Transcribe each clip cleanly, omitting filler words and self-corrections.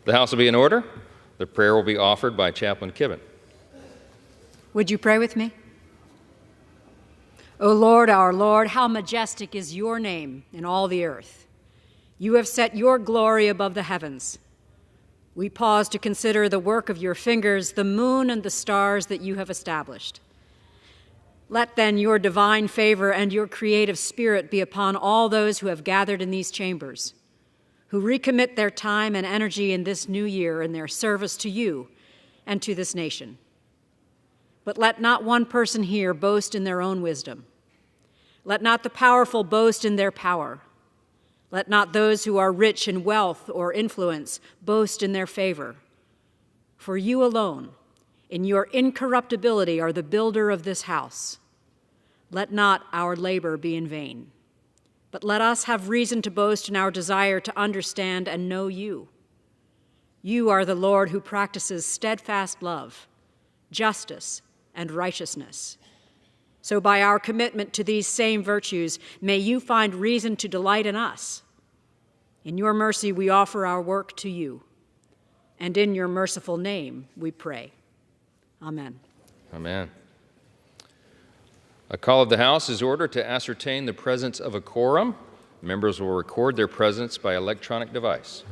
The House will be in order. The prayer will be offered by Chaplain Kibben. Would you pray with me? O Lord, our Lord, how majestic is your name in all the earth. You have set your glory above the heavens. We pause to consider the work of your fingers, the moon and the stars that you have established. Let then your divine favor and your creative spirit be upon all those who have gathered in these chambers, who recommit their time and energy in this new year in their service to you and to this nation. But let not one person here boast in their own wisdom. Let not the powerful boast in their power. Let not those who are rich in wealth or influence boast in their favor. For you alone, in your incorruptibility, are the builder of this house. Let not our labor be in vain, but let us have reason to boast in our desire to understand and know you. You are the Lord who practices steadfast love, justice, and righteousness. So by our commitment to these same virtues, may you find reason to delight in us. In your mercy, we offer our work to you, and in your merciful name we pray. Amen. Amen. A call of the House is ordered to ascertain the presence of a quorum. Members will record their presence by electronic device.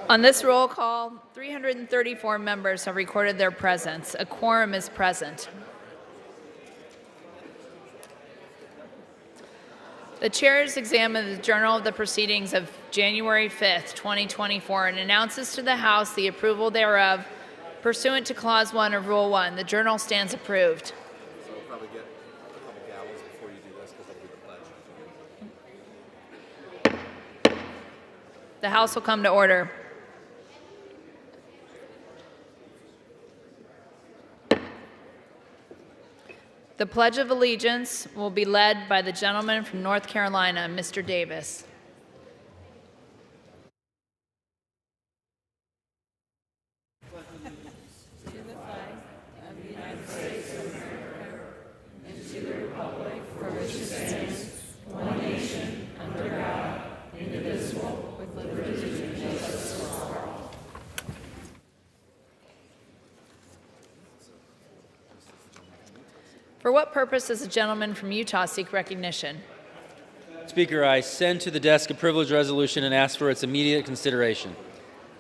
On this roll call, 334 members have recorded their presence. A quorum is present. The chair has examined the journal of the proceedings of January 5th, 2024, and announces to the House the approval thereof pursuant to Clause 1 of Rule 1. The journal stands approved. So we'll probably get a couple gallons before you do this because that'll be the pledge. The House will come to order. The Pledge of Allegiance will be led by the gentleman from North Carolina, Mr. Davis. For what purpose does the gentleman from Utah seek recognition? Speaker, I send to the desk a privilege resolution and ask for its immediate consideration.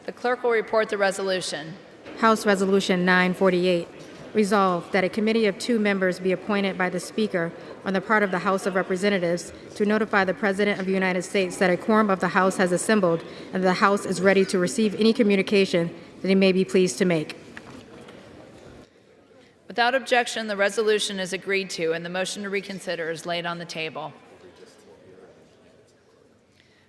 The clerk will report the resolution. House Resolution 948, resolved that a committee of 2 members be appointed by the Speaker on the part of the House of Representatives to notify the President of the United States that a quorum of the House has assembled and the House is ready to receive any communication that he may be pleased to make. Without objection, the resolution is agreed to, and the motion to reconsider is laid on the table.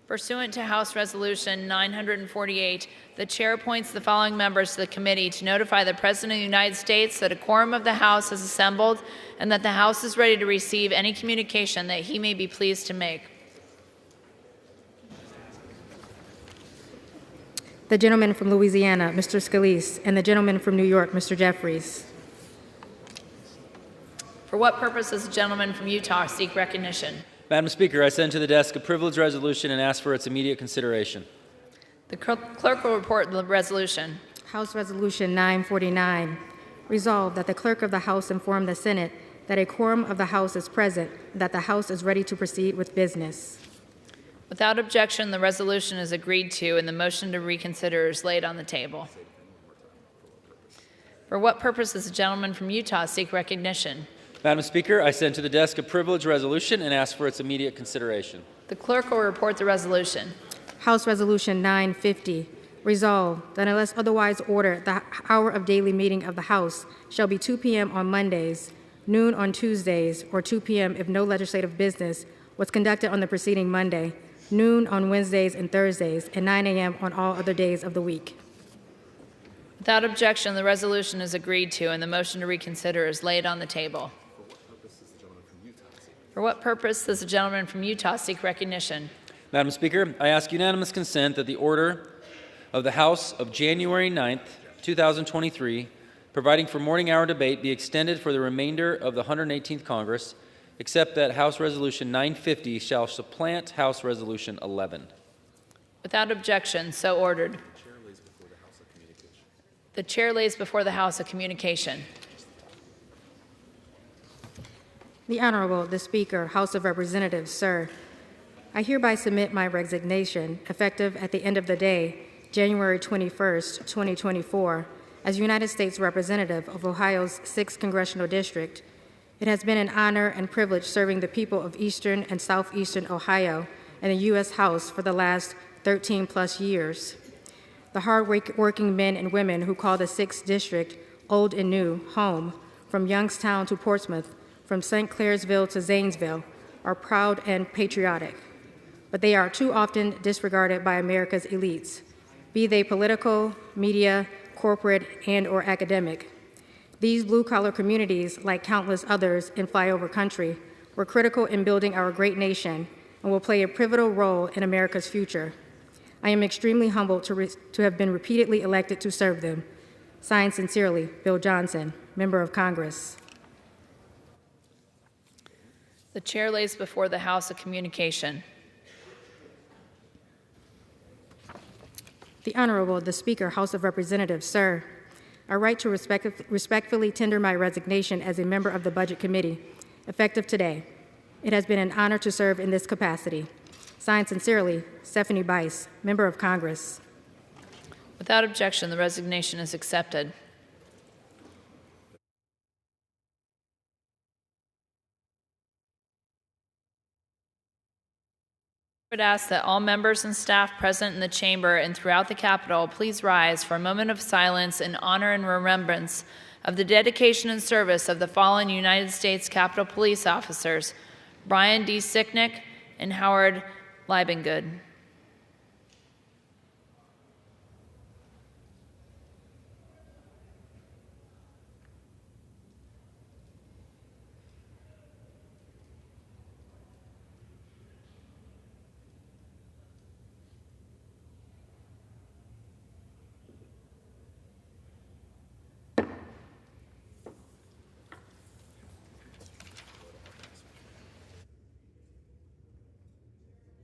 Pursuant to House Resolution 948, the chair appoints the following members to the committee to notify the President of the United States that a quorum of the House has assembled and that the House is ready to receive any communication that he may be pleased to make. The gentleman from Louisiana, Mr. Scalise, and the gentleman from New York, Mr. Jeffries. For what purpose does the gentleman from Utah seek recognition? Madam Speaker, I send to the desk a privilege resolution and ask for its immediate consideration. The clerk will report the resolution. House Resolution 949, resolved that the Clerk of the House inform the Senate that a quorum of the House is present and that the House is ready to proceed with business. Without objection, the resolution is agreed to, and the motion to reconsider is laid on the table. For what purpose does the gentleman from Utah seek recognition? Madam Speaker, I send to the desk a privilege resolution and ask for its immediate consideration. The clerk will report the resolution. House Resolution 950, resolved that unless otherwise ordered, the hour of daily meeting of the House shall be 2 p.m. on Mondays, noon on Tuesdays, or 2 p.m. if no legislative business was conducted on the preceding Monday, noon on Wednesdays and Thursdays, and 9 a.m. on all other days of the week. Without objection, the resolution is agreed to, and the motion to reconsider is laid on the table. For what purpose does the gentleman from Utah seek recognition? Madam Speaker, I ask unanimous consent that the order of the House of January 9th, 2023, providing for morning hour debate be extended for the remainder of the 118th Congress, except that House Resolution 950 shall supplant House Resolution 11. Without objection, so ordered. The chair lays before the House a communication. The Honorable, the Speaker, House of Representatives, sir, I hereby submit my resignation, effective at the end of the day, January 21st, 2024, as United States Representative of Ohio's 6th Congressional District. It has been an honor and privilege serving the people of Eastern and Southeastern Ohio and the U.S. House for the last 13-plus years. The hard-working men and women who call the 6th District, old and new, home, from Youngstown to Portsmouth, from St. Clairsville to Zanesville, are proud and patriotic, but they are too often disregarded by America's elites, be they political, media, corporate, and/or academic. These blue-collar communities, like countless others in flyover country, were critical in building our great nation and will play a pivotal role in America's future. I am extremely humbled to have been repeatedly elected to serve them. Signed sincerely, Bill Johnson, Member of Congress. The chair lays before the House a communication. The Honorable, the Speaker, House of Representatives, sir, I write to respectfully tender my resignation as a member of the Budget Committee, effective today. It has been an honor to serve in this capacity. Signed sincerely, Stephanie Bice, Member of Congress. Without objection, the resignation is accepted. I would ask that all members and staff present in the chamber and throughout the Capitol please rise for a moment of silence in honor and remembrance of the dedication and service of the fallen United States Capitol Police officers, Brian D. Sicknick and Howard Liebengood.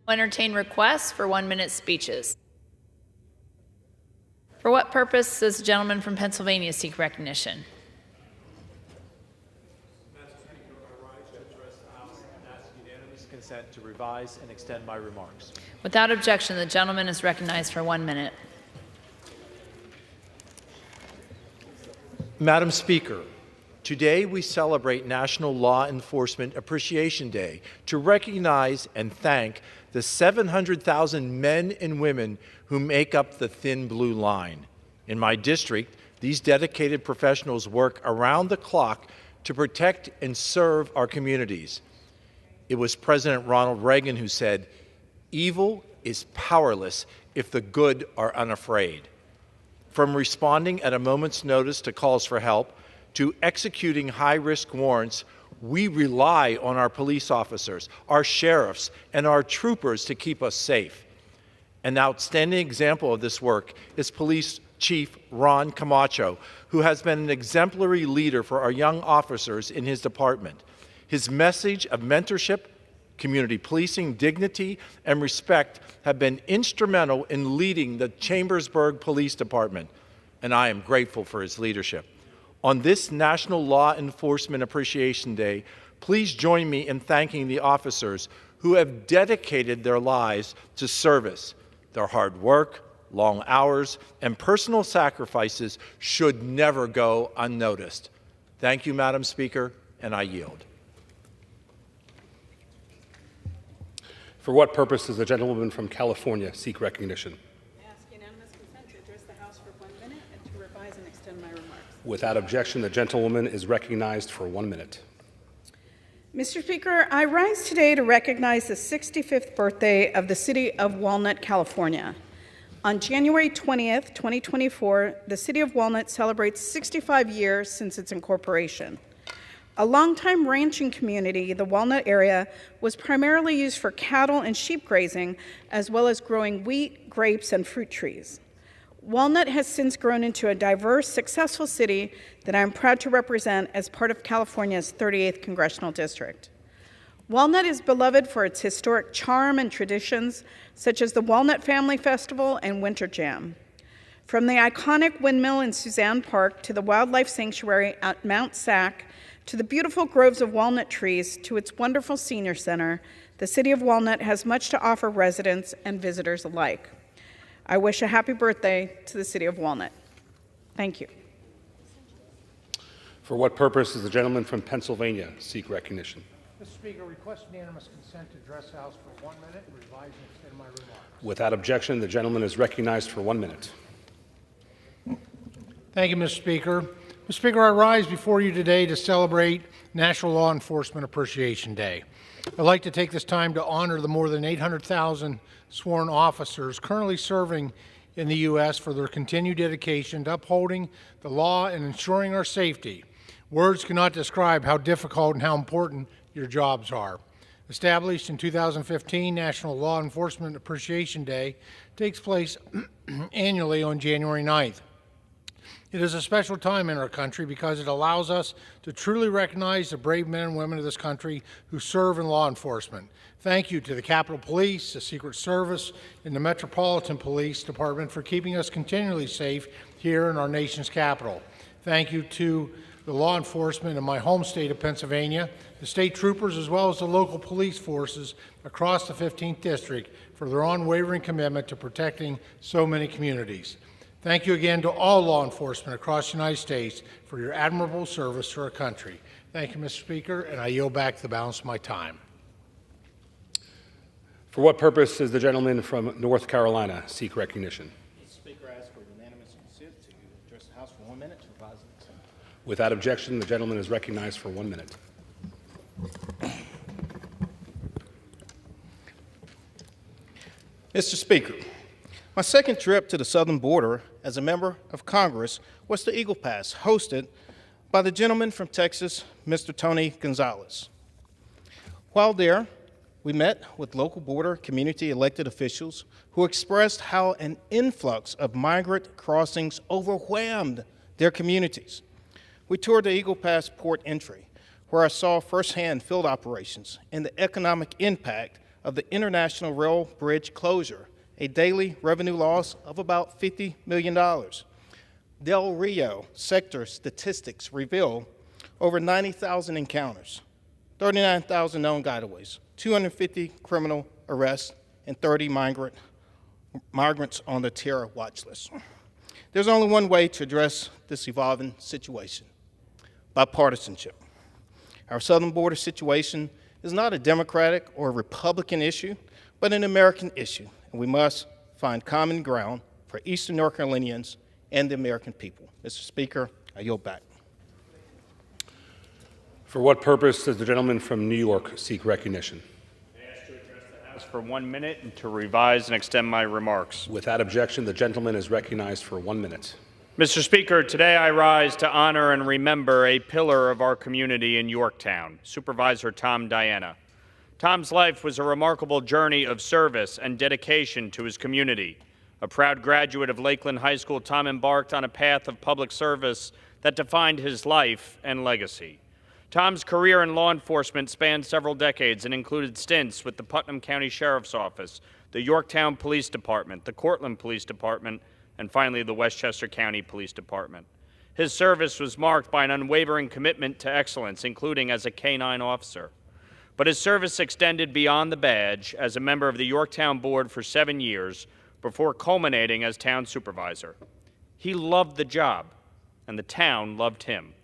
Entertain requests for 1-minute speeches. For what purpose does the gentleman from Pennsylvania seek recognition? Madam Speaker, I rise to address the House and ask unanimous consent to revise and extend my remarks. Without objection, the gentleman is recognized for 1 minute. Madam Speaker, today we celebrate National Law Enforcement Appreciation Day to recognize and thank the 700,000 men and women who make up the thin blue line. In my district, these dedicated professionals work around the clock to protect and serve our communities. It was President Ronald Reagan who said, "Evil is powerless if the good are unafraid." From responding at a moment's notice to calls for help to executing high-risk warrants, we rely on our police officers, our sheriffs, and our troopers to keep us safe. An outstanding example of this work is Police Chief Ron Camacho, who has been an exemplary leader for our young officers in his department. His message of mentorship, community policing, dignity, and respect have been instrumental in leading the Chambersburg Police Department, and I am grateful for his leadership. On this National Law Enforcement Appreciation Day, please join me in thanking the officers who have dedicated their lives to service. Their hard work, long hours, and personal sacrifices should never go unnoticed. Thank you, Madam Speaker, and I yield. For what purpose does the gentlewoman from California seek recognition? I ask unanimous consent to address the House for 1 minute and to revise and extend my remarks. Without objection, the gentlewoman is recognized for 1 minute. Mr. Speaker, I rise today to recognize the 65th birthday of the city of Walnut, California. On January 20th, 2024, the city of Walnut celebrates 65 years since its incorporation. A longtime ranching community, the Walnut area was primarily used for cattle and sheep grazing, as well as growing wheat, grapes, and fruit trees. Walnut has since grown into a diverse, successful city that I am proud to represent as part of California's 38th Congressional District. Walnut is beloved for its historic charm and traditions, such as the Walnut Family Festival and Winter Jam. From the iconic windmill in Suzanne Park to the wildlife sanctuary at Mount Sac, to the beautiful groves of walnut trees, to its wonderful senior center, the city of Walnut has much to offer residents and visitors alike. I wish a happy birthday to the city of Walnut. Thank you. For what purpose does the gentleman from Pennsylvania seek recognition? Mr. Speaker, request unanimous consent to address the House for 1 minute and revise and extend my remarks. Without objection, the gentleman is recognized for 1 minute. Thank you, Mr. Speaker. Mr. Speaker, I rise before you today to celebrate National Law Enforcement Appreciation Day. I'd like to take this time to honor the more than 800,000 sworn officers currently serving in the U.S. for their continued dedication to upholding the law and ensuring our safety. Words cannot describe how difficult and how important your jobs are. Established in 2015, National Law Enforcement Appreciation Day takes place annually on January 9th. It is a special time in our country because it allows us to truly recognize the brave men and women of this country who serve in law enforcement. Thank you to the Capitol Police, the Secret Service, and the Metropolitan Police Department for keeping us continually safe here in our nation's capital. Thank you to the law enforcement in my home state of Pennsylvania, the state troopers, as well as the local police forces across the 15th District for their unwavering commitment to protecting so many communities. Thank you again to all law enforcement across the United States for your admirable service to our country. Thank you, Mr. Speaker, and I yield back the balance of my time. For what purpose does the gentleman from North Carolina seek recognition? Mr. Speaker, I ask for unanimous consent to address the House for 1 minute to revise and extend. Without objection, the gentleman is recognized for 1 minute. Mr. Speaker, my second trip to the southern border as a member of Congress was to Eagle Pass, hosted by the gentleman from Texas, Mr. Tony Gonzalez. While there, we met with local border community elected officials who expressed how an influx of migrant crossings overwhelmed their communities. We toured the Eagle Pass port entry, where I saw firsthand field operations and the economic impact of the International Rail Bridge closure, a daily revenue loss of about $50 million. Del Rio sector statistics reveal over 90,000 encounters, 39,000 known gotaways, 250 criminal arrests, and 30 migrants on the terror watch list. There's only one way to address this evolving situation: bipartisanship. Our southern border situation is not a Democratic or a Republican issue, but an American issue, and we must find common ground for Eastern North Carolinians and the American people. Mr. Speaker, I yield back. For what purpose does the gentleman from New York seek recognition? I ask to address the House for 1 minute and to revise and extend my remarks. Without objection, the gentleman is recognized for 1 minute. Mr. Speaker, today I rise to honor and remember a pillar of our community in Yorktown, Supervisor Tom Diana. Tom's life was a remarkable journey of service and dedication to his community. A proud graduate of Lakeland High School, Tom embarked on a path of public service that defined his life and legacy. Tom's career in law enforcement spanned several decades and included stints with the Putnam County Sheriff's Office, the Yorktown Police Department, the Cortland Police Department, and finally the Westchester County Police Department. His service was marked by an unwavering commitment to excellence, including as a K-9 officer. But his service extended beyond the badge as a member of the Yorktown Board for 7 years before culminating as town supervisor. He loved the job, and the town loved him.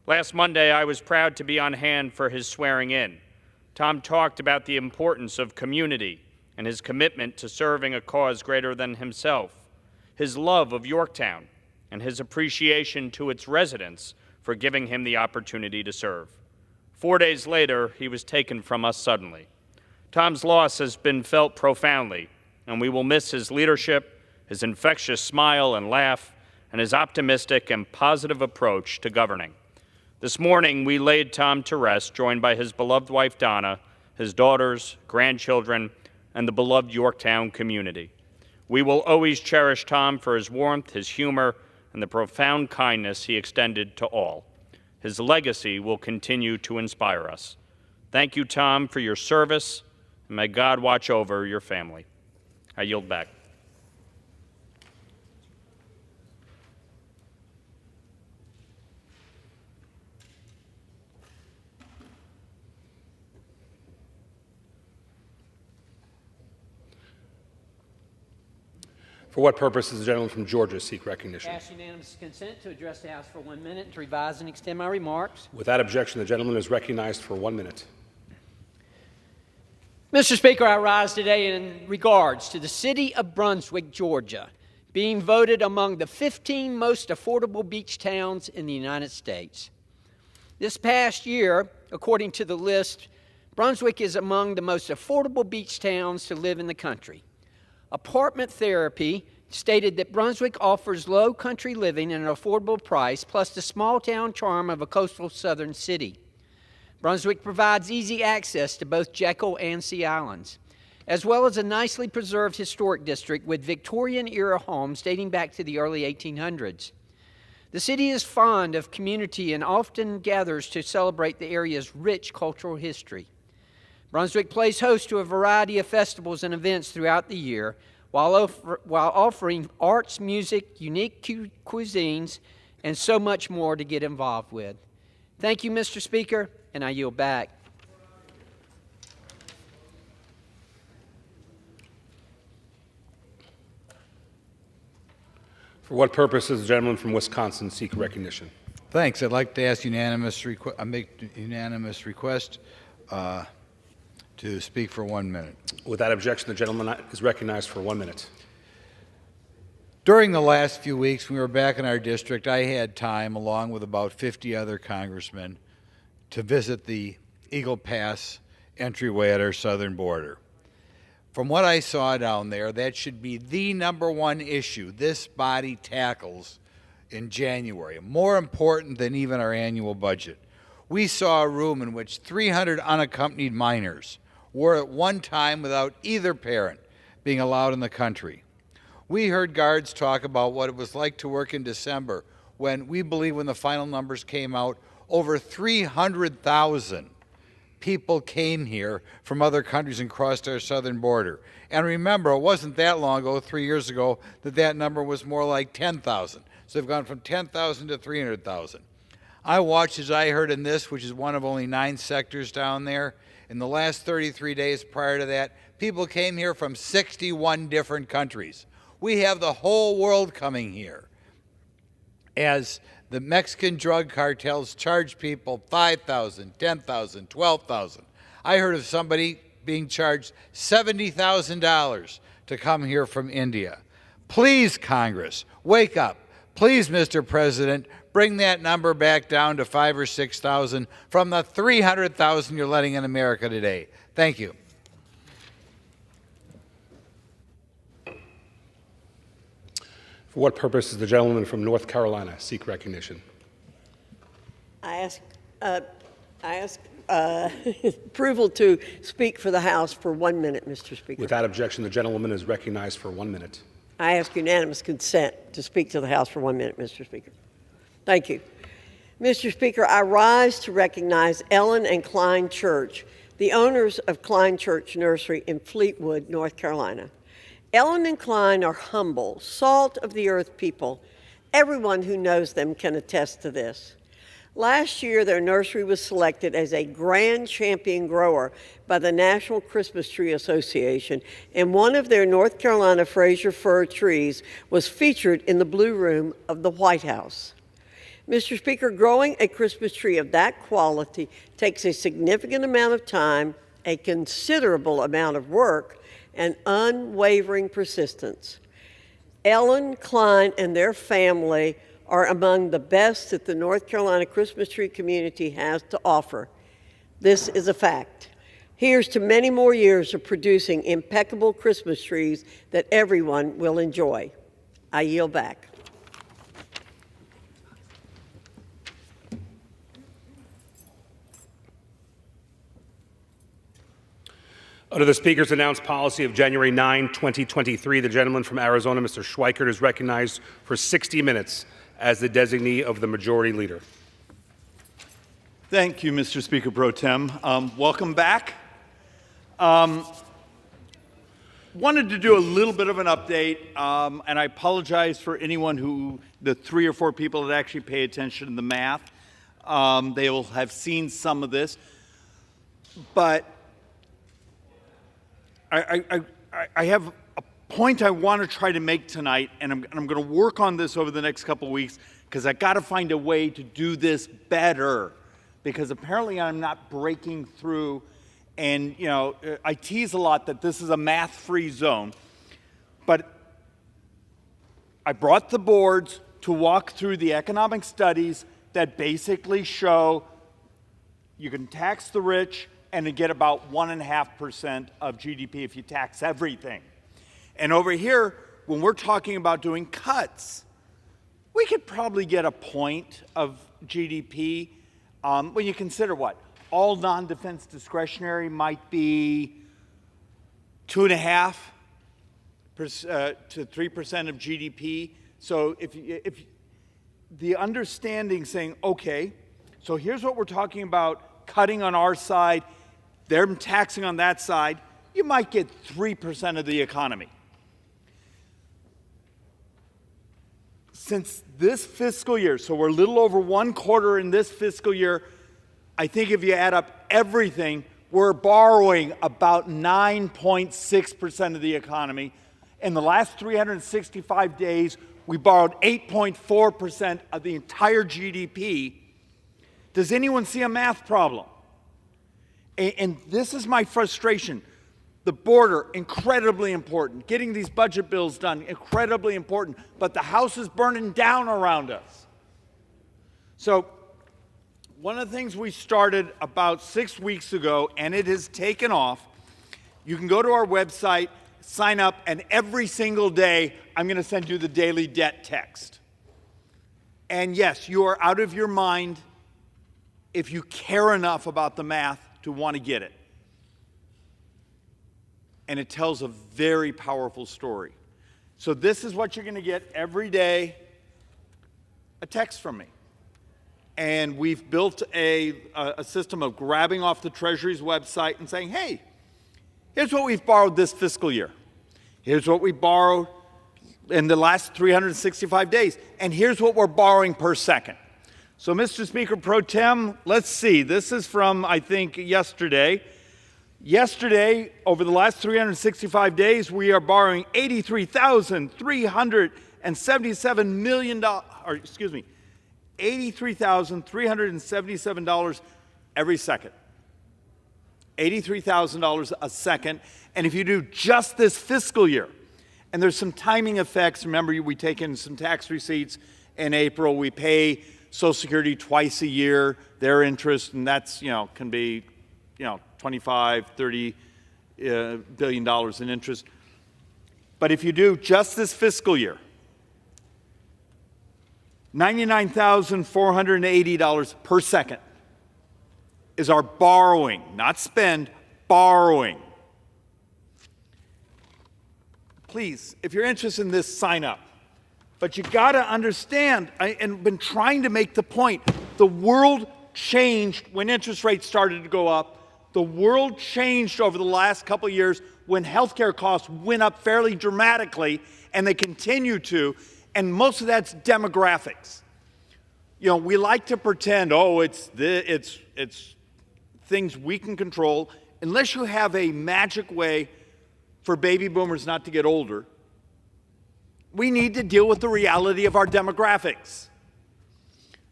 Last Monday, I was proud to be on hand for his swearing in. Tom talked about the importance of community and his commitment to serving a cause greater than himself, his love of Yorktown, and his appreciation to its residents for giving him the opportunity to serve. 4 days later, he was taken from us suddenly. Tom's loss has been felt profoundly, and we will miss his leadership, his infectious smile and laugh, and his optimistic and positive approach to governing. This morning, we laid Tom to rest, joined by his beloved wife, Donna, his daughters, grandchildren, and the beloved Yorktown community. We will always cherish Tom for his warmth, his humor, and the profound kindness he extended to all. His legacy will continue to inspire us. Thank you, Tom, for your service, and may God watch over your family. I yield back. For what purpose does the gentleman from Georgia seek recognition? Ask unanimous consent to address the House for 1 minute and to revise and extend my remarks. Without objection, the gentleman is recognized for 1 minute. Mr. Speaker, I rise today in regards to the city of Brunswick, Georgia, being voted among the 15 most affordable beach towns in the United States. This past year, according to the list, Brunswick is among the most affordable beach towns to live in the country. Apartment Therapy stated that Brunswick offers low country living at an affordable price, plus the small-town charm of a coastal southern city. Brunswick provides easy access to both Jekyll and Sea Islands, as well as a nicely preserved historic district with Victorian-era homes dating back to the early 1800s. The city is fond of community and often gathers to celebrate the area's rich cultural history. Brunswick plays host to a variety of festivals and events throughout the year, while offering arts, music, unique cuisines, and so much more to get involved with. Thank you, Mr. Speaker, and I yield back. For what purpose does the gentleman from Wisconsin seek recognition? Thanks. I'd like to ask make unanimous request to speak for 1 minute. Without objection, the gentleman is recognized for 1 minute. During the last few weeks, when we were back in our district, I had time, along with about 50 other congressmen, to visit the Eagle Pass entryway at our southern border. From what I saw down there, that should be the #1 issue this body tackles in January, more important than even our annual budget. We saw a room in which 300 unaccompanied minors were at one time without either parent being allowed in the country. We heard guards talk about what it was like to work in December when we believe when the final numbers came out, over 300,000 people came here from other countries and crossed our southern border. And remember, it wasn't that long ago, 3 years ago, that number was more like 10,000. So they've gone from 10,000 to 300,000. I watched as I heard in this, which is one of only 9 sectors down there. In the last 33 days prior to that, people came here from 61 different countries. We have the whole world coming here as the Mexican drug cartels charge people $5,000, $10,000, $12,000. I heard of somebody being charged $70,000 to come here from India. Please, Congress, wake up. Please, Mr. President, bring that number back down to 5,000 or 6,000 from the 300,000 you're letting in America today. Thank you. For what purpose does the gentleman from North Carolina seek recognition? I ask approval to speak for the House for 1 minute, Mr. Speaker. Without objection, the gentlewoman is recognized for 1 minute. I ask unanimous consent to speak to the House for 1 minute, Mr. Speaker. Thank you. Mr. Speaker, I rise to recognize Ellen and Klein Church, the owners of Klein Church Nursery in Fleetwood, North Carolina. Ellen and Klein are humble, salt-of-the-earth people. Everyone who knows them can attest to this. Last year, their nursery was selected as a Grand Champion Grower by the National Christmas Tree Association, and one of their North Carolina Fraser fir trees was featured in the Blue Room of the White House. Mr. Speaker, growing a Christmas tree of that quality takes a significant amount of time, a considerable amount of work, and unwavering persistence. Ellen Klein and their family are among the best that the North Carolina Christmas tree community has to offer. This is a fact. Here's to many more years of producing impeccable Christmas trees that everyone will enjoy. I yield back. Under the Speaker's announced policy of January 9, 2023, the gentleman from Arizona, Mr. Schweikert, is recognized for 60 minutes as the designee of the Majority Leader. Thank you, Mr. Speaker Pro Tem. Welcome back. Wanted to do a little bit of an update, and I apologize for anyone the 3 or 4 people that actually pay attention to the math. They will have seen some of this. But I have a point I want to try to make tonight, and I'm going to work on this over the next couple of weeks because I got to find a way to do this better because apparently I'm not breaking through. And, you know, I tease a lot that this is a math-free zone, but I brought the boards to walk through the economic studies that basically show you can tax the rich and to get about 1.5% of GDP if you tax everything. And over here, when we're talking about doing cuts, we could probably get a point of GDP when you consider what? All non-defense discretionary might be 2.5% to 3% of GDP. So if the understanding saying, okay, so here's what we're talking about, cutting on our side, they're taxing on that side, you might get 3% of the economy. Since this fiscal year, so we're a little over 1/4 in this fiscal year, I think if you add up everything, we're borrowing about 9.6% of the economy. In the last 365 days, We borrowed 8.4% of the entire GDP. Does anyone see a math problem? And this is my frustration. The border, incredibly important. Getting these budget bills done, incredibly important. But the house is burning down around us. So one of the things we started about 6 weeks ago, and it has taken off, you can go to our website, sign up, and every single day, I'm going to send you the daily debt text. And yes, you are out of your mind if you care enough about the math to want to get it. And it tells a very powerful story. So this is what you're going to get every day, a text from me. And we've built a system of grabbing off the Treasury's website and saying, hey, here's what we've borrowed this fiscal year. Here's what we borrowed in the last 365 days. And here's what we're borrowing per second. So, Mr. Speaker Pro Tem, let's see. This is from, I think, yesterday. Yesterday, over the last 365 days, we are borrowing $83,377 million, or excuse me, $83,377 every second. $83,000 a second. And if you do just this fiscal year, and there's some timing effects. Remember, we take in some tax receipts in April. We pay Social Security twice a year, their interest, and that's, can be, $25, $30 billion in interest. But if you do just this fiscal year, $99,480 per second is our borrowing, not spend, borrowing. Please, if you're interested in this, sign up. But you got to understand, and been trying to make the point, the world changed when interest rates started to go up. The world changed over the last couple of years when healthcare costs went up fairly dramatically, and they continue to, and most of that's demographics. We like to pretend, it's things we can control. Unless you have a magic way for baby boomers not to get older, we need to deal with the reality of our demographics.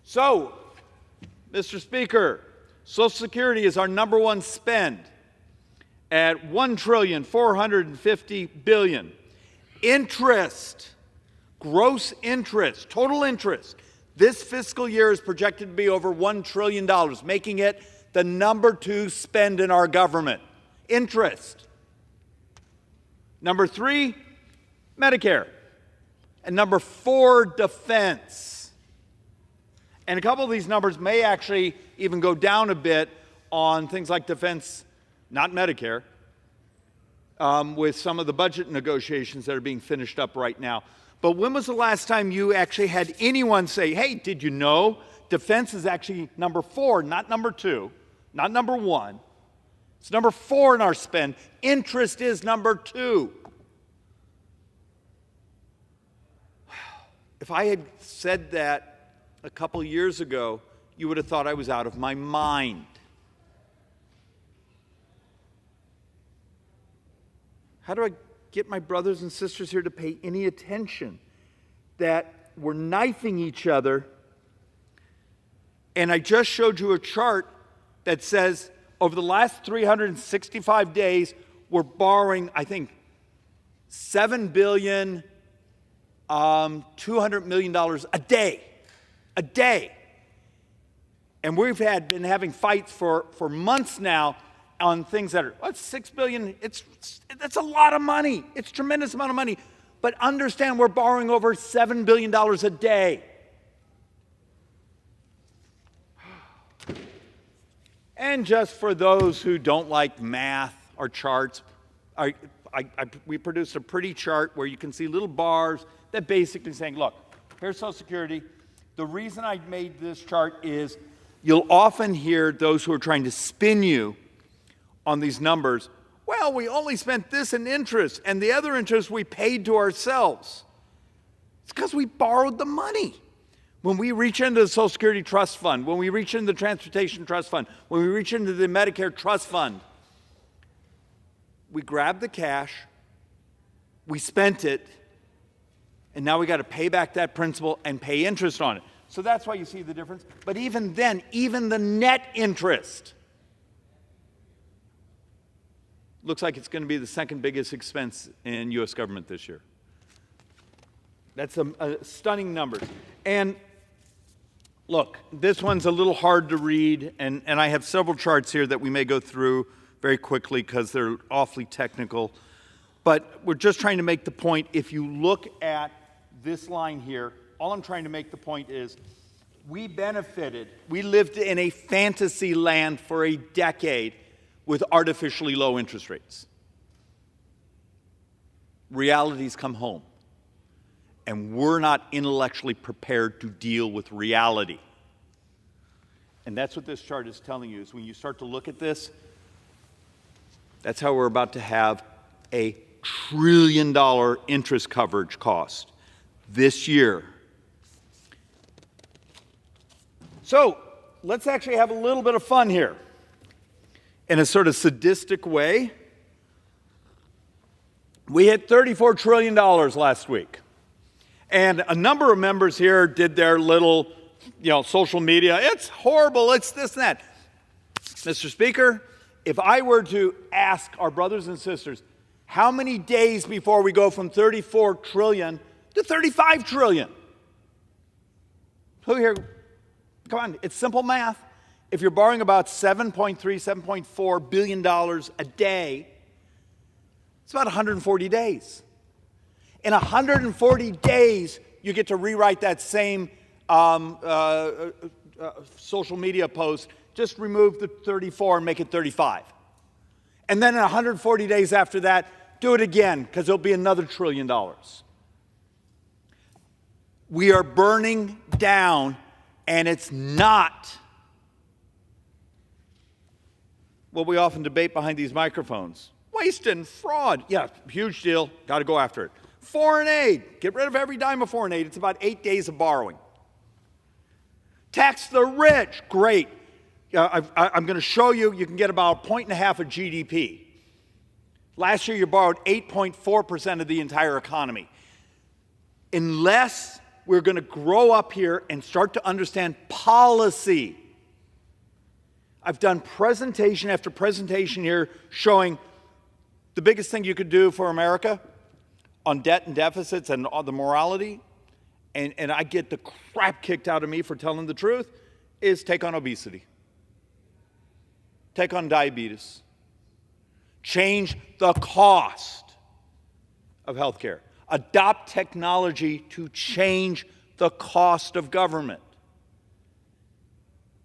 So, Mr. Speaker, Social Security is our #1 spend at $1,450 billion. Interest, gross interest, total interest, this fiscal year is projected to be over $1 trillion, making it the #2 spend in our government. Interest. #3, Medicare. And #4, defense. And a couple of these numbers may actually even go down a bit on things like defense, not Medicare, with some of the budget negotiations that are being finished up right now. But when was the last time you actually had anyone say, hey, did you know defense is actually #4, not #2, not #1. It's #4 in our spend. Interest is #2. If I had said that a couple years ago, you would have thought I was out of my mind. How do I get my brothers and sisters here to pay any attention that we're knifing each other? And I just showed you a chart that says over the last 365 days, we're borrowing, I think, $7 billion, $200 million a day. A day. And we've been having fights for months now on things that are, it's $6 billion, that's a lot of money. It's a tremendous amount of money. But understand we're borrowing over $7 billion a day. And just for those who don't like math or charts, we produced a pretty chart where you can see little bars that basically saying, look, here's Social Security. The reason I made this chart is you'll often hear those who are trying to spin you on these numbers. Well, we only spent this in interest, and the other interest we paid to ourselves. It's because we borrowed the money. When we reach into the Social Security Trust Fund, when we reach into the Transportation Trust Fund, when we reach into the Medicare Trust Fund, we grabbed the cash, we spent it, And now we got to pay back that principal and pay interest on it. So that's why you see the difference. But even then, even the net interest looks like it's going to be the second biggest expense in U.S. government this year. That's a stunning number. And look, this one's a little hard to read, and I have several charts here that we may go through very quickly because they're awfully technical. But we're just trying to make the point, if you look at this line here, all I'm trying to make the point is we benefited, we lived in a fantasy land for a decade with artificially low interest rates. Realities come home, and we're not intellectually prepared to deal with reality. And that's what this chart is telling you, is when you start to look at this, that's how we're about to have a $1 trillion interest coverage cost this year. So let's actually have a little bit of fun here. In a sort of sadistic way, we hit $34 trillion last week. And a number of members here did their little, social media. It's horrible, it's this and that. Mr. Speaker, if I were to ask our brothers and sisters, how many days before we go from 34 trillion to 35 trillion? Who here? Come on, it's simple math. If you're borrowing about $7.3, $7.4 billion a day, it's about 140 days. In 140 days, you get to rewrite that same social media post. Just remove the 34 and make it 35. And then in 140 days after that, do it again, because there'll be another $1 trillion. We are burning down, and it's not what we often debate behind these microphones. Waste and fraud. Yeah, huge deal. Got to go after it. Foreign aid. Get rid of every dime of foreign aid. It's about 8 days of borrowing. Tax the rich. Great. I'm going to show you, you can get about 1.5 of GDP. Last year, you borrowed 8.4% of the entire economy. Unless we're going to grow up here and start to understand policy. I've done presentation after presentation here showing the biggest thing you could do for America on debt and deficits and the morality, and I get the crap kicked out of me for telling the truth, is take on obesity. Take on diabetes. Change the cost of health care. Adopt technology to change the cost of government.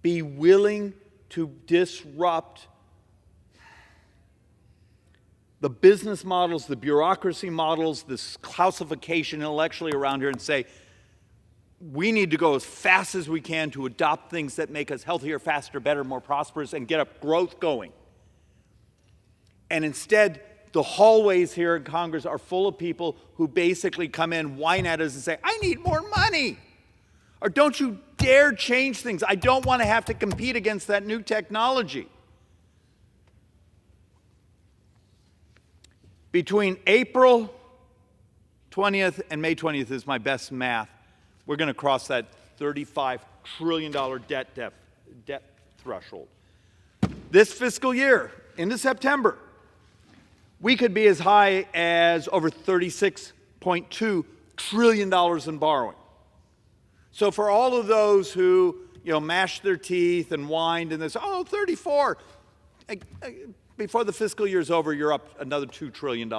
Be willing to disrupt the business models, the bureaucracy models, this calcification intellectually around here, and say, we need to go as fast as we can to adopt things that make us healthier, faster, better, more prosperous, and get up growth going. And instead, the hallways here in Congress are full of people who basically come in, whine at us, and say, I need more money. Or don't you dare change things. I don't want to have to compete against that new technology. Between April 20th and May 20th is my best math. We're going to cross that $35 trillion debt threshold. This fiscal year, into September, we could be as high as over $36.2 trillion in borrowing. So for all of those who, mashed their teeth and whined and they say, 34, before the fiscal year's over, you're up another $2 trillion.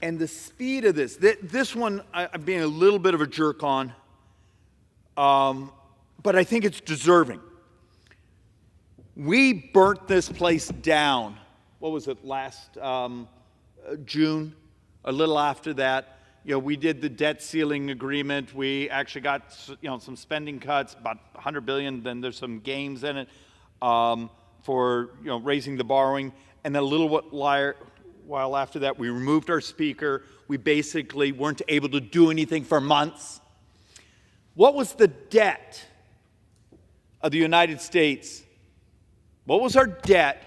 And the speed of this one I'm being a little bit of a jerk on, but I think it's deserving. We burnt this place down, what was it, last June, a little after that. We did the debt ceiling agreement. We actually got, some spending cuts, about $100 billion. Then there's some gains in it for, raising the borrowing. And then a little while after that, we removed our speaker. We basically weren't able to do anything for months. What was the debt of the United States? What was our debt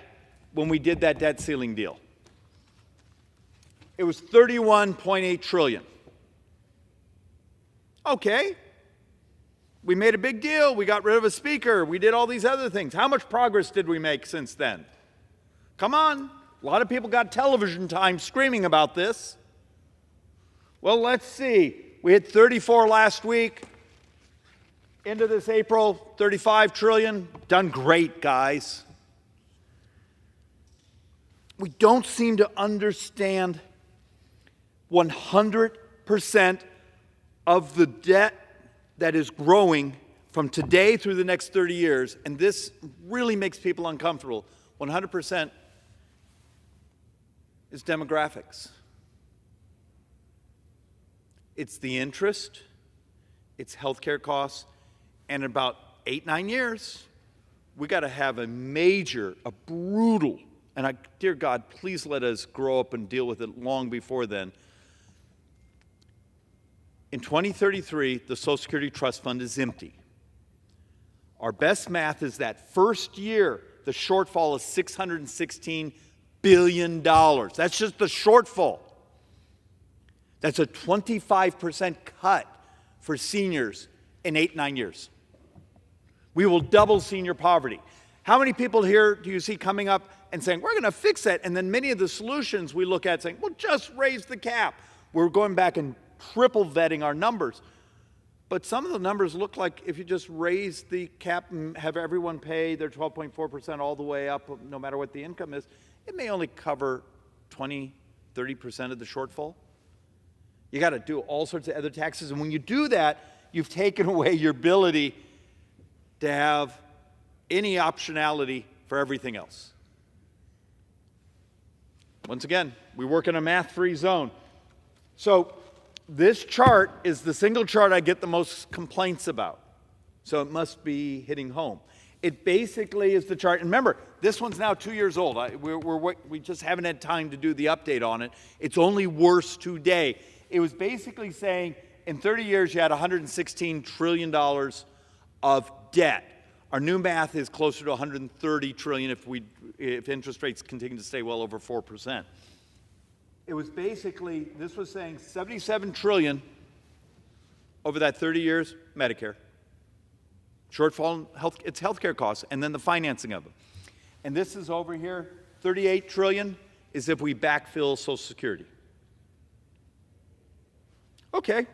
when we did that debt ceiling deal. It was $31.8 trillion. Okay. We made a big deal. We got rid of a speaker. We did all these other things. How much progress did we make since then? Come on. A lot of people got television time screaming about this. Well, let's see. We hit 34 last week. Into this April, 35 trillion. Done great, guys. We don't seem to understand 100% of the debt that is growing from today through the next 30 years, and this really makes people uncomfortable. 100% is demographics. It's the interest, it's healthcare costs, and in about 8-9 years, we got to have a brutal, and dear God, please let us grow up and deal with it long before then. In 2033, the Social Security Trust Fund is empty. Our best math is that first year, the shortfall is $616 billion. That's just the shortfall. That's a 25% cut for seniors in 8-9 years. We will double senior poverty. How many people here do you see coming up and saying, we're going to fix that? And then many of the solutions we look at saying, well, just raise the cap. We're going back and triple vetting our numbers. But some of the numbers look like if you just raise the cap and have everyone pay their 12.4% all the way up, no matter what the income is, it may only cover 20, 30% of the shortfall. You got to do all sorts of other taxes. And when you do that, you've taken away your ability to have any optionality for everything else. Once again, we work in a math-free zone. So this chart is the single chart I get the most complaints about. So it must be hitting home. It basically is the chart. And remember, this one's now 2 years old. We just haven't had time to do the update on it. It's only worse today. It was basically saying in 30 years you had $116 trillion of debt. Our new math is closer to $130 trillion if interest rates continue to stay well over 4%. It was basically, this was saying $77 trillion over that 30 years, Medicare. Shortfall, it's healthcare costs, and then the financing of them. And this is over here, $38 trillion is if we backfill Social Security. Okay.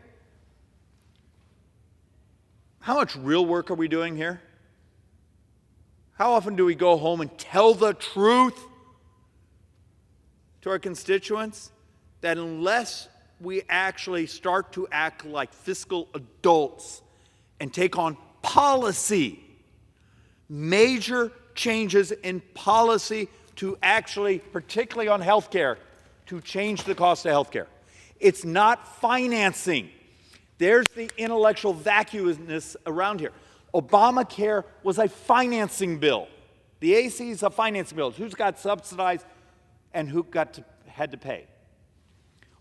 How much real work are we doing here? How often do we go home and tell the truth to our constituents? That unless we actually start to act like fiscal adults and take on policy, major changes in policy to actually, particularly on health care, to change the cost of health care. It's not financing. There's the intellectual vacuousness around here. Obamacare was a financing bill. The AC is a financing bill. Who's got subsidized and who had to pay?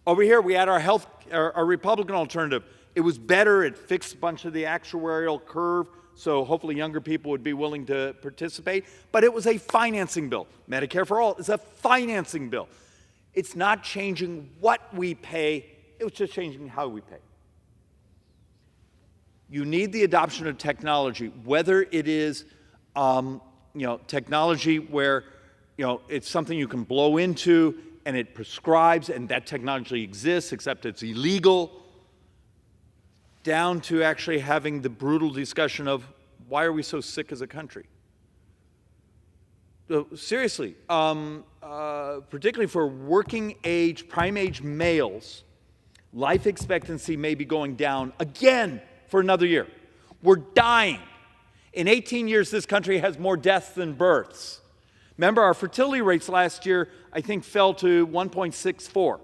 Over here, we had our Republican alternative. It was better. It fixed a bunch of the actuarial curve, so hopefully younger people would be willing to participate. But it was a financing bill. Medicare for All is a financing bill. It's not changing what we pay. It was just changing how we pay. You need the adoption of technology, whether it is technology where it's something you can blow into and it prescribes, and that technology exists, except it's illegal, down to actually having the brutal discussion of why are we so sick as a country? So, seriously, particularly for working age, prime age males, life expectancy may be going down again for another year. We're dying. In 18 years, this country has more deaths than births. Remember, our fertility rates last year, I think, fell to 1.64,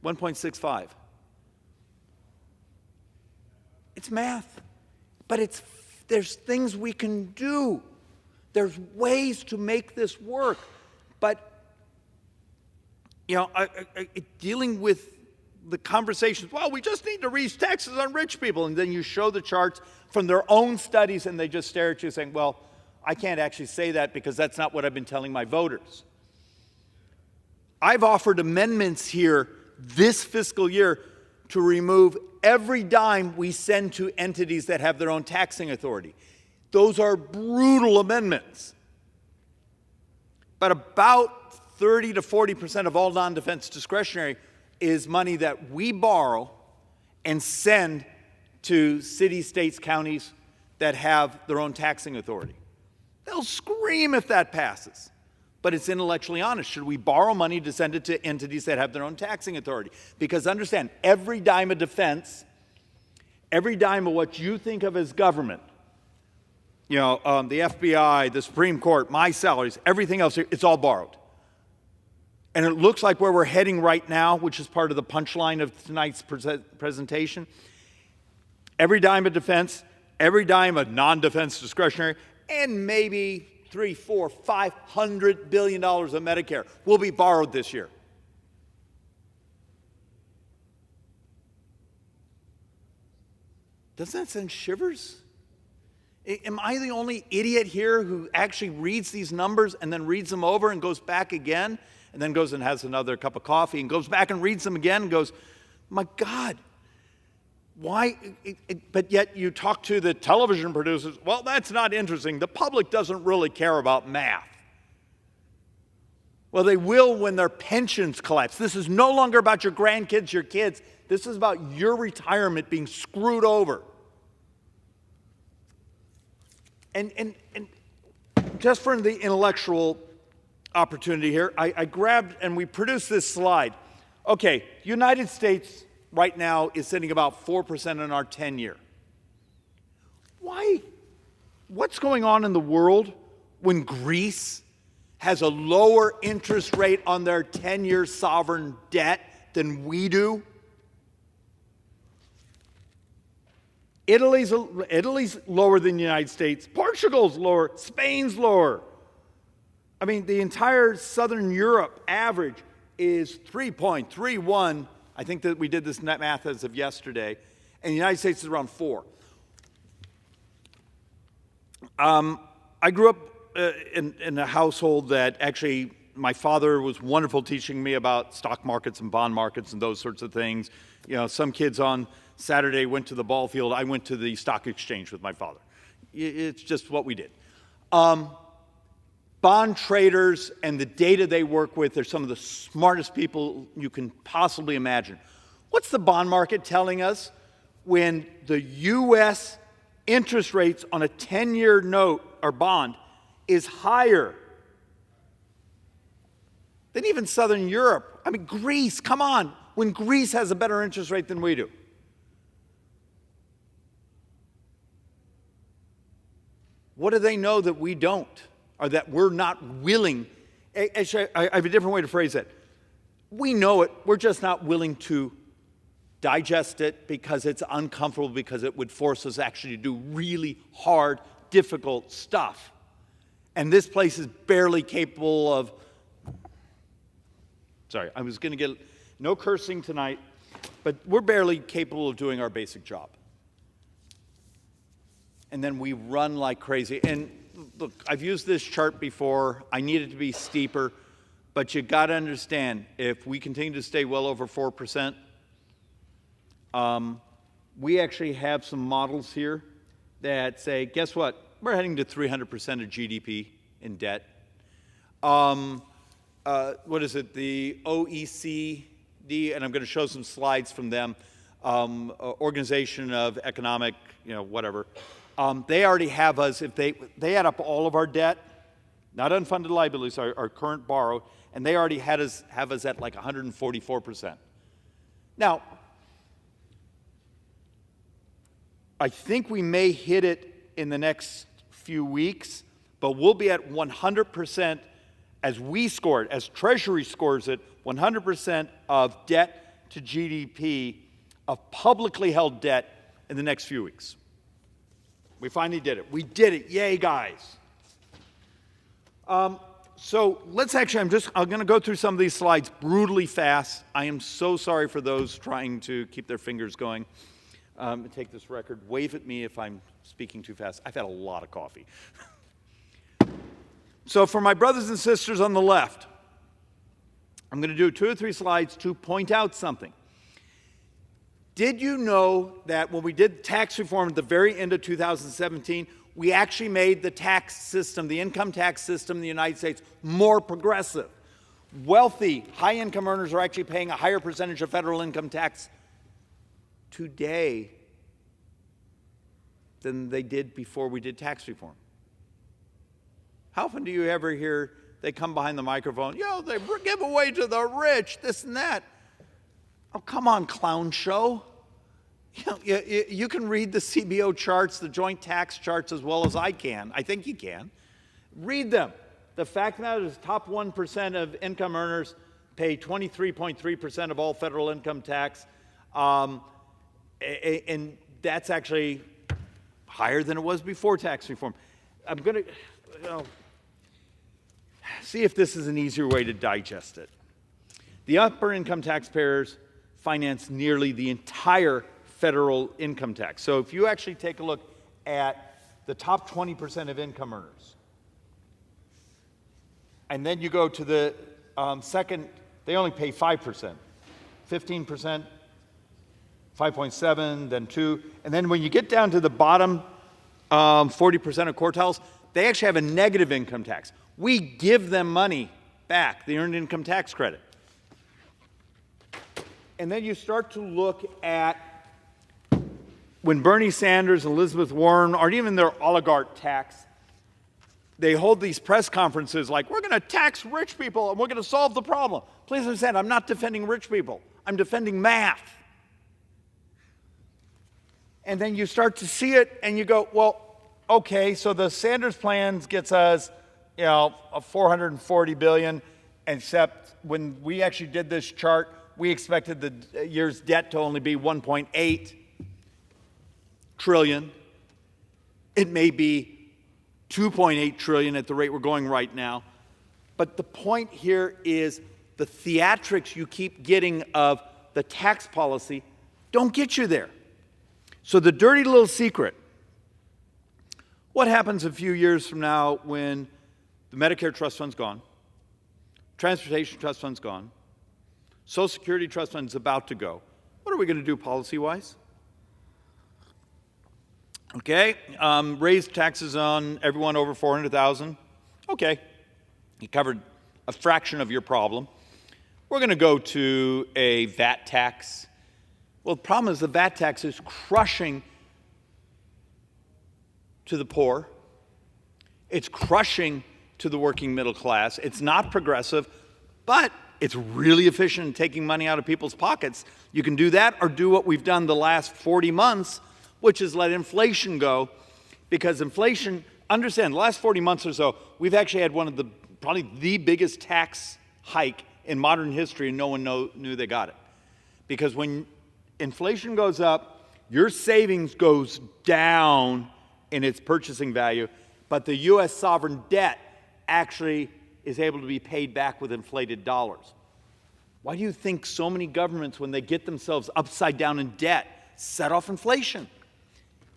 1.65. It's math, but there's things we can do. There's ways to make this work. But, dealing with the conversations, well, we just need to raise taxes on rich people. And then you show the charts from their own studies and they just stare at you saying, well, I can't actually say that because that's not what I've been telling my voters. I've offered amendments here this fiscal year to remove every dime we send to entities that have their own taxing authority. Those are brutal amendments. But about 30 to 40% of all non-defense discretionary is money that we borrow and send to cities, states, counties that have their own taxing authority. They'll scream if that passes. But it's intellectually honest. Should we borrow money to send it to entities that have their own taxing authority? Because understand, every dime of defense, every dime of what you think of as government, the FBI, the Supreme Court, my salaries, everything else, it's all borrowed. And it looks like where we're heading right now, which is part of the punchline of tonight's presentation, every dime of defense, every dime of non-defense discretionary, and maybe $300, $400, $500 billion of Medicare will be borrowed this year. Doesn't that send shivers? Am I the only idiot here who actually reads these numbers and then reads them over and goes back again and then goes and has another cup of coffee and goes back and reads them again and goes, my God, why? But yet you talk to the television producers, well, that's not interesting. The public doesn't really care about math. Well, they will when their pensions collapse. This is no longer about your grandkids, your kids. This is about your retirement being screwed over. And just for the intellectual opportunity here, I grabbed and we produced this slide. Okay, the United States right now is sitting about 4% in our 10-year. Why? What's going on in the world when Greece has a lower interest rate on their 10-year sovereign debt than we do? Italy's lower than the United States. Portugal's lower. Spain's lower. I mean, the entire Southern Europe average is 3.31. I think that we did this net math as of yesterday. And the United States is around 4. I grew up in a household that actually my father was wonderful teaching me about stock markets and bond markets and those sorts of things. You know, some kids on Saturday went to the ball field. I went to the stock exchange with my father. It's just what we did. Bond traders and the data they work with are some of the smartest people you can possibly imagine. What's the bond market telling us when the U.S. interest rates on a 10-year note or bond is higher than even Southern Europe? I mean, Greece, come on. When Greece has a better interest rate than we do. What do they know that we don't, or that we're not willing? Actually, I have a different way to phrase it. We know it, we're just not willing to digest it because it's uncomfortable, because it would force us actually to do really hard, difficult stuff. And this place is barely capable of, sorry, I was going to get, no cursing tonight, but we're barely capable of doing our basic job. And then we run like crazy. And look, I've used this chart before. I need it to be steeper, but you got to understand, if we continue to stay well over 4%, we actually have some models here that say, guess what? We're heading to 300% of GDP in debt. What is it? The OECD, and I'm going to show some slides from them, Organization of Economic, whatever. They already have us, if they add up all of our debt, not unfunded liabilities, our current borrow, and they already have us at like 144%. Now, I think we may hit it in the next few weeks, but we'll be at 100% as we score it, as Treasury scores it, 100% of debt to GDP of publicly held debt in the next few weeks. We finally did it. We did it. Yay, guys. So let's actually, I'm going to go through some of these slides brutally fast. I am so sorry for those trying to keep their fingers going. Take this record. Wave at me if I'm speaking too fast. I've had a lot of coffee. So for my brothers and sisters on the left, I'm going to do 2 or 3 slides to point out something. Did you know that when we did tax reform at the very end of 2017, we actually made the tax system, the income tax system in the United States, more progressive? Wealthy, high-income earners are actually paying a higher percentage of federal income tax today than they did before we did tax reform. How often do you ever hear they come behind the microphone, they give away to the rich, this and that? Oh, come on, clown show. You can read the CBO charts, the joint tax charts, as well as I can. I think you can. Read them. The fact of the matter is top 1% of income earners pay 23.3% of all federal income tax. And that's actually higher than it was before tax reform. I'm going to see if this is an easier way to digest it. The upper income taxpayers finance nearly the entire federal income tax. So if you actually take a look at the top 20% of income earners, and then you go to the second, they only pay 5%, 15%, 5.7, then 2, and then when you get down to the bottom 40% of quartiles, they actually have a negative income tax. We give them money back, the earned income tax credit. And then you start to look at when Bernie Sanders and Elizabeth Warren, or even their oligarch tax, they hold these press conferences like, we're going to tax rich people and we're going to solve the problem. Please understand, I'm not defending rich people. I'm defending math. And then you start to see it and you go, well, okay, so the Sanders plan gets us, a $440 billion, except when we actually did this chart, we expected the year's debt to only be 1.8 trillion. It may be 2.8 trillion at the rate we're going right now. But the point here is the theatrics you keep getting of the tax policy don't get you there. So the dirty little secret, what happens a few years from now when the Medicare trust fund's gone, Transportation trust fund's gone, Social Security trust fund's about to go? What are we going to do policy-wise? Okay, raise taxes on everyone over $400,000. Okay, you covered a fraction of your problem. We're going to go to a VAT tax. Well, the problem is the VAT tax is crushing to the poor. It's crushing to the working middle class. It's not progressive, but it's really efficient in taking money out of people's pockets. You can do that or do what we've done the last 40 months, which is let inflation go, because inflation, understand, the last 40 months or so, we've actually had one of the, probably the biggest tax hike in modern history, and no one knew they got it. Because when inflation goes up, your savings goes down in its purchasing value, but the U.S. sovereign debt actually is able to be paid back with inflated dollars. Why do you think so many governments, when they get themselves upside down in debt, set off inflation?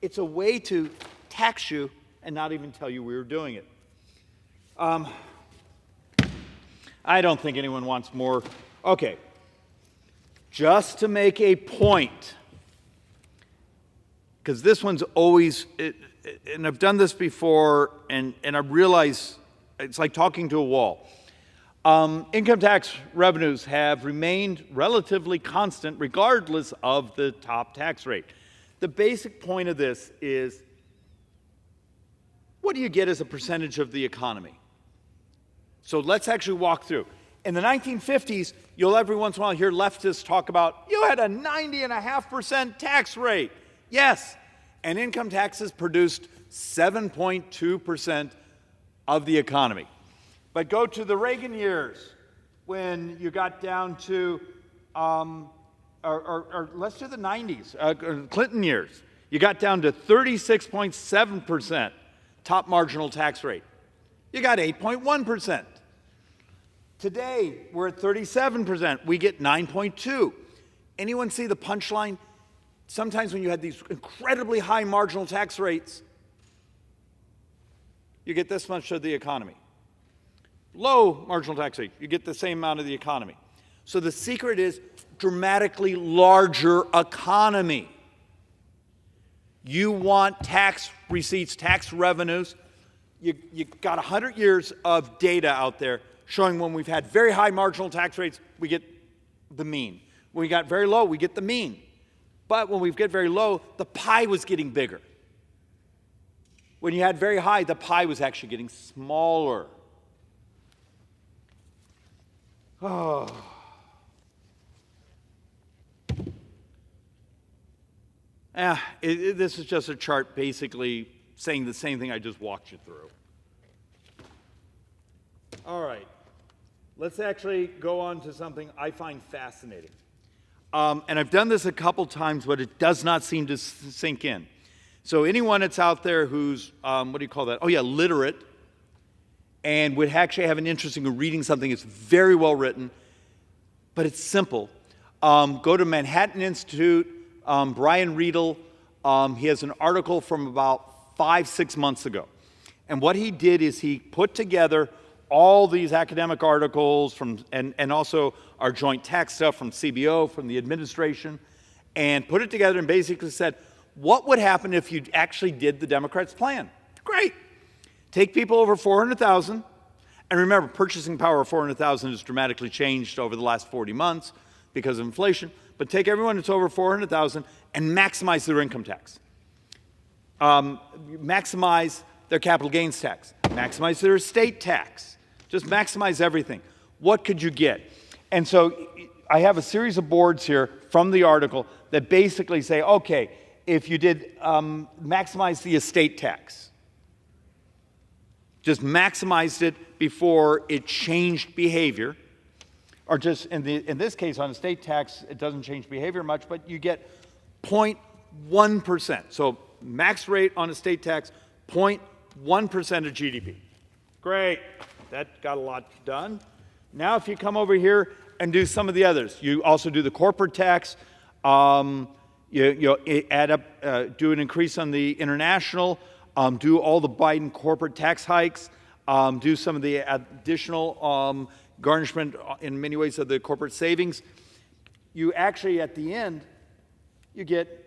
It's a way to tax you and not even tell you we were doing it. I don't think anyone wants more. Okay. Just to make a point, because this one's always, and I've done this before, and I realize it's like talking to a wall. Income tax revenues have remained relatively constant regardless of the top tax rate. The basic point of this is, what do you get as a percentage of the economy? So let's actually walk through. In the 1950s, you'll every once in a while hear leftists talk about, you had a 90.5% tax rate. Yes, and income taxes produced 7.2% of the economy. But go to the Reagan years, when you got down to, or let's do the 90s, Clinton years. You got down to 36.7% top marginal tax rate. You got 8.1%. Today, we're at 37%. We get 9.2. Anyone see the punchline? Sometimes when you had these incredibly high marginal tax rates, you get this much of the economy. low marginal tax rate, you get the same amount of the economy. So the secret is dramatically larger economy. You want tax receipts, tax revenues. You got 100 years of data out there showing when we've had very high marginal tax rates, we get the mean. When we got very low, we get the mean. But when we get very low, the pie was getting bigger. When you had very high, the pie was actually getting smaller. Oh. This is just a chart basically saying the same thing I just walked you through. All right. Let's actually go on to something I find fascinating. And I've done this a couple times, but it does not seem to sink in. So anyone that's out there who's, what do you call that? Oh, yeah, literate, and would actually have an interest in reading something that's very well written, but it's simple. Go to Manhattan Institute, Brian Riedel. He has an article from about 5-6 months ago. And what he did is he put together all these academic articles from, and also our joint tax stuff from CBO, from the administration, and put it together and basically said, what would happen if you actually did the Democrats' plan? Great. Take people over 400,000, and remember, purchasing power of 400,000 has dramatically changed over the last 40 months because of inflation, but take everyone that's over 400,000 and maximize their income tax. Maximize their capital gains tax. Maximize their estate tax. Just maximize everything. What could you get? And so I have a series of boards here from the article that basically say, okay, if you did maximize the estate tax, just maximized it before it changed behavior, or just in this case on estate tax, it doesn't change behavior much, but you get 0.1%. So max rate on estate tax, 0.1% of GDP. Great. That got a lot done. Now if you come over here and do some of the others, you also do the corporate tax, you add up, do an increase on the international, do all the Biden corporate tax hikes, do some of the additional garnishment in many ways of the corporate savings. You actually, at the end, you get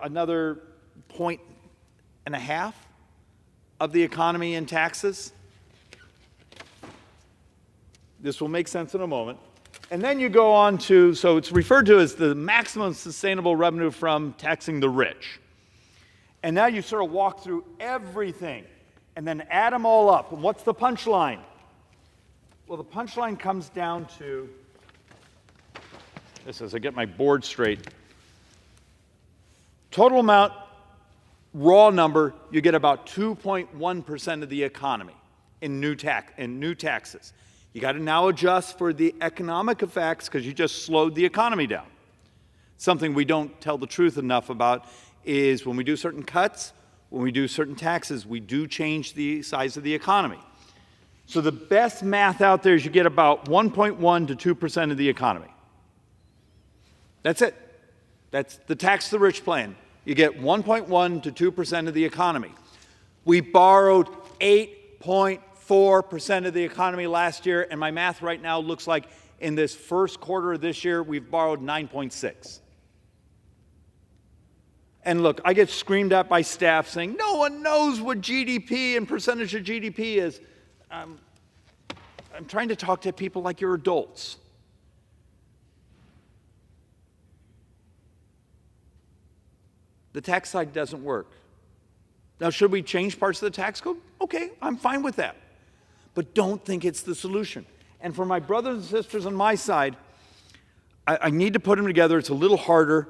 another 1.5% of the economy in taxes. This will make sense in a moment. And then you go on to, so it's referred to as the maximum sustainable revenue from taxing the rich. And now you sort of walk through everything and then add them all up. And what's the punchline? Well, the punchline comes down to this as I get my board straight. Total amount, raw number, you get about 2.1% of the economy in new taxes. You got to now adjust for the economic effects because you just slowed the economy down. Something we don't tell the truth enough about is when we do certain cuts, when we do certain taxes, we do change the size of the economy. So the best math out there is you get about 1.1 to 2% of the economy. That's it. That's the tax the rich plan. You get 1.1 to 2% of the economy. We borrowed 8.4% of the economy last year, and my math right now looks like in this first quarter of this year, we've borrowed 9.6. And look, I get screamed at by staff saying, no one knows what GDP and percentage of GDP is. I'm trying to talk to people like you're adults. The tax side doesn't work. Now, should we change parts of the tax code? Okay, I'm fine with that. But don't think it's the solution. And for my brothers and sisters on my side, I need to put them together. It's a little harder,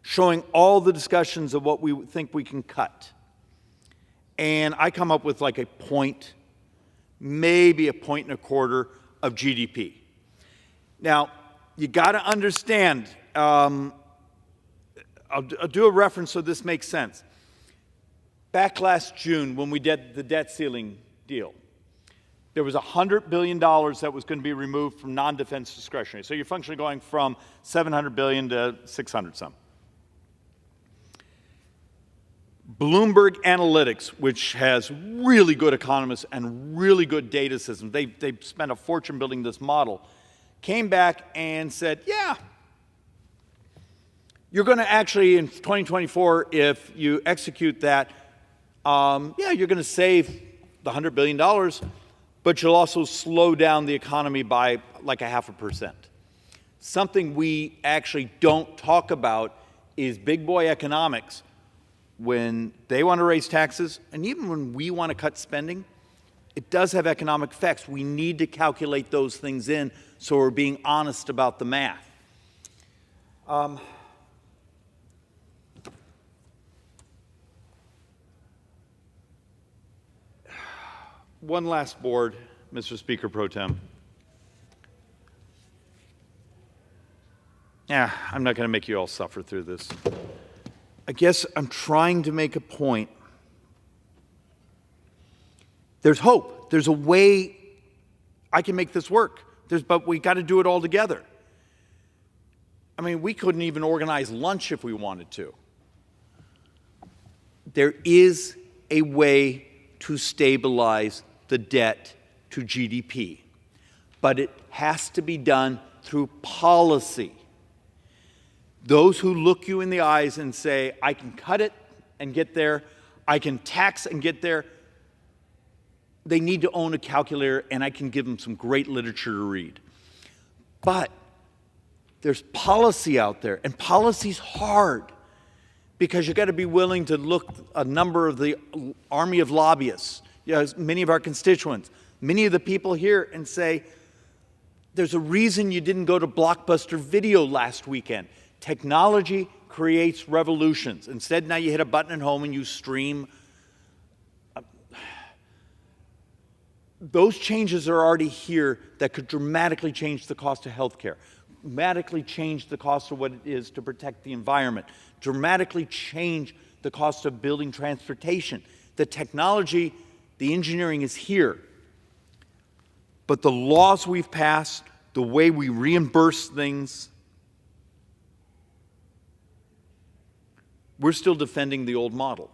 showing all the discussions of what we think we can cut. And I come up with like a point, maybe a 1.25% of GDP. Now, you got to understand, I'll do a reference so this makes sense. Back last June, when we did the debt ceiling deal, there was $100 billion that was going to be removed from non-defense discretionary. So you're functionally going from $700 billion to 600 some. Bloomberg Analytics, which has really good economists and really good data systems, they spent a fortune building this model, came back and said, yeah, you're going to actually, in 2024, if you execute that, yeah, you're going to save the $100 billion, but you'll also slow down the economy by like 0.5%. Something we actually don't talk about is big boy economics. When they want to raise taxes, and even when we want to cut spending, it does have economic effects. We need to calculate those things in so we're being honest about the math. One last board, Mr. Speaker Pro Tem. Yeah, I'm not going to make you all suffer through this. I guess I'm trying to make a point. There's hope. There's a way I can make this work. But we got to do it all together. I mean, we couldn't even organize lunch if we wanted to. There is a way to stabilize the debt to GDP, but it has to be done through policy. Those who look you in the eyes and say, I can cut it and get there, I can tax and get there, they need to own a calculator, and I can give them some great literature to read. But there's policy out there, and policy's hard because you've got to be willing to look a number of the army of lobbyists, many of our constituents, many of the people here, and say, there's a reason you didn't go to Blockbuster Video last weekend. Technology creates revolutions. Instead, now you hit a button at home and you stream. Those changes are already here that could dramatically change the cost of healthcare, dramatically change the cost of what it is to protect the environment, dramatically change the cost of building transportation. The technology, the engineering is here. But the laws we've passed, the way we reimburse things, we're still defending the old model.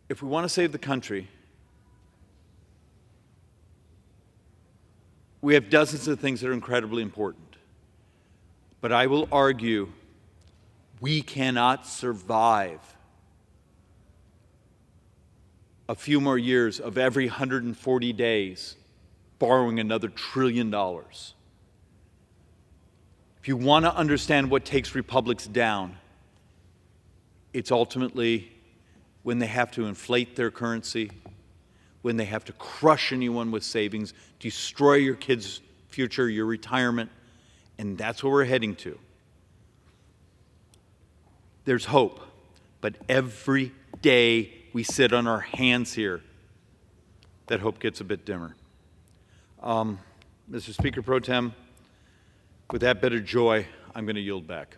If we want to save the country, we have dozens of things that are incredibly important. But I will argue we cannot survive a few more years of every 140 days borrowing another $1 trillion. If you want to understand what takes republics down, it's ultimately when they have to inflate their currency, when they have to crush anyone with savings, destroy your kids' future, your retirement, and that's where we're heading to. There's hope, but every day we sit on our hands here, that hope gets a bit dimmer. Mr. Speaker Pro Tem, with that bit of joy, I'm going to yield back.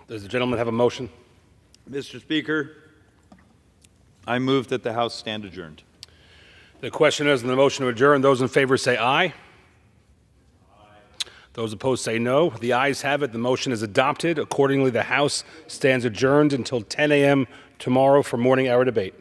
Does the gentleman have a motion? Mr. Speaker, I move that the House stand adjourned. The question is on the motion to adjourn. Those in favor say aye. Aye. Those opposed say no. The ayes have it. The motion is adopted. Accordingly, the House stands adjourned until 10 a.m. tomorrow for morning hour debate.